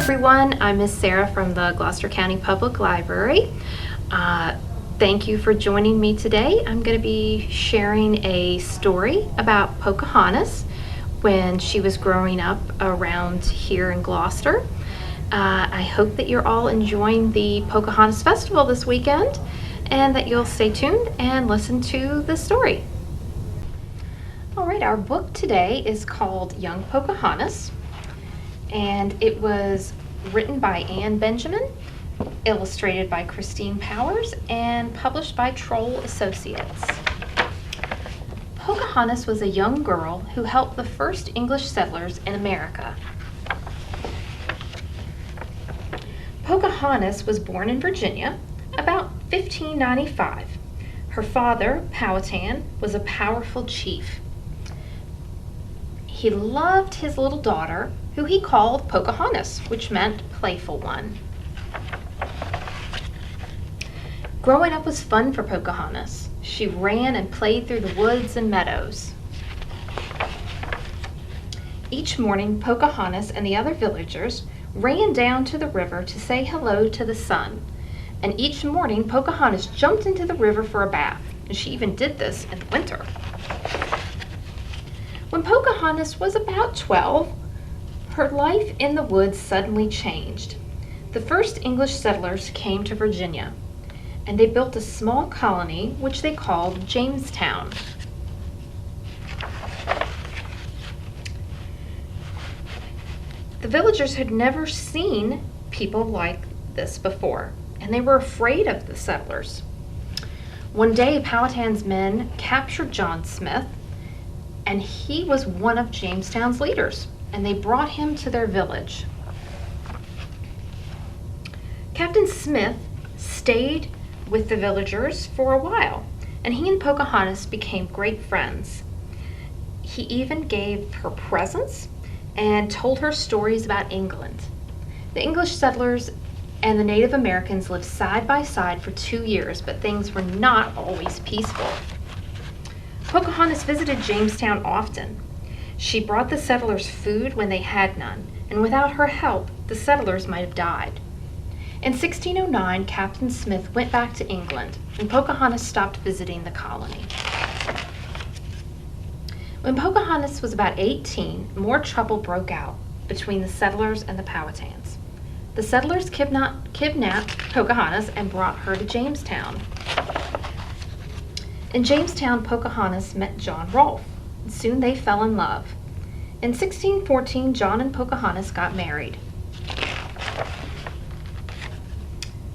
everyone, I'm Miss Sarah from the Gloucester County Public Library. Thank you for joining me today. I'm going to be sharing a story about Pocahontas when she was growing up around here in Gloucester. I hope that you're all enjoying the Pocahontas Festival this weekend and that you'll stay tuned and listen to the story. All right, our book today is called Young Pocahontas, and it was written by Anne Benjamin, illustrated by Christine Powers, and published by Troll Associates. Pocahontas was a young girl who helped the first English settlers in America. Pocahontas was born in Virginia about 1595. Her father, Powhatan, was a powerful chief. He loved his little daughter, who he called Pocahontas, which meant playful one. Growing up was fun for Pocahontas. She ran and played through the woods and meadows. Each morning, Pocahontas and the other villagers ran down to the river to say hello to the sun. And each morning, Pocahontas jumped into the river for a bath, and she even did this in the winter. When Pocahontas was about 12, her life in the woods suddenly changed. The first English settlers came to Virginia, and they built a small colony which they called Jamestown. The villagers had never seen people like this before, and they were afraid of the settlers. One day, Powhatan's men captured John Smith, and he was one of Jamestown's leaders, and they brought him to their village. Captain Smith stayed with the villagers for a while, and he and Pocahontas became great friends. He even gave her presents and told her stories about England. The English settlers and the Native Americans lived side by side for 2 years, but things were not always peaceful. Pocahontas visited Jamestown often. She brought the settlers food when they had none, and without her help, the settlers might have died. In 1609, Captain Smith went back to England, and Pocahontas stopped visiting the colony. When Pocahontas was about 18, more trouble broke out between the settlers and the Powhatans. The settlers kidnapped Pocahontas and brought her to Jamestown. In Jamestown, Pocahontas met John Rolfe, and soon they fell in love. In 1614, John and Pocahontas got married.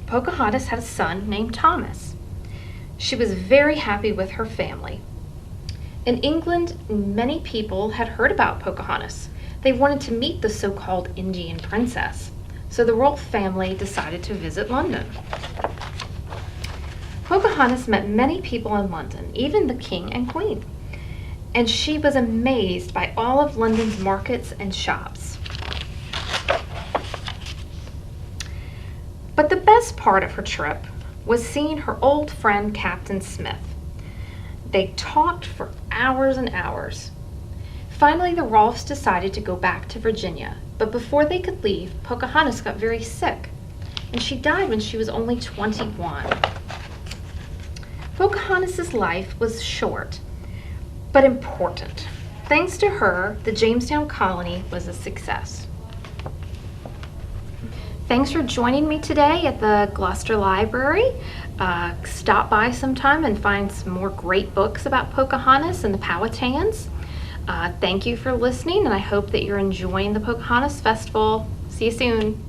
Pocahontas had a son named Thomas. She was very happy with her family. In England, many people had heard about Pocahontas. They wanted to meet the so-called Indian princess, so the Rolfe family decided to visit London. Pocahontas met many people in London, even the king and queen, and she was amazed by all of London's markets and shops. But the best part of her trip was seeing her old friend Captain Smith. They talked for hours and hours. Finally, the Rolfes decided to go back to Virginia, but before they could leave, Pocahontas got very sick, and she died when she was only 21. Pocahontas' life was short, but important. Thanks to her, the Jamestown colony was a success. Thanks for joining me today at the Gloucester Library. Stop by sometime and find some more great books about Pocahontas and the Powhatans. Thank you for listening, and I hope that you're enjoying the Pocahontas Festival. See you soon.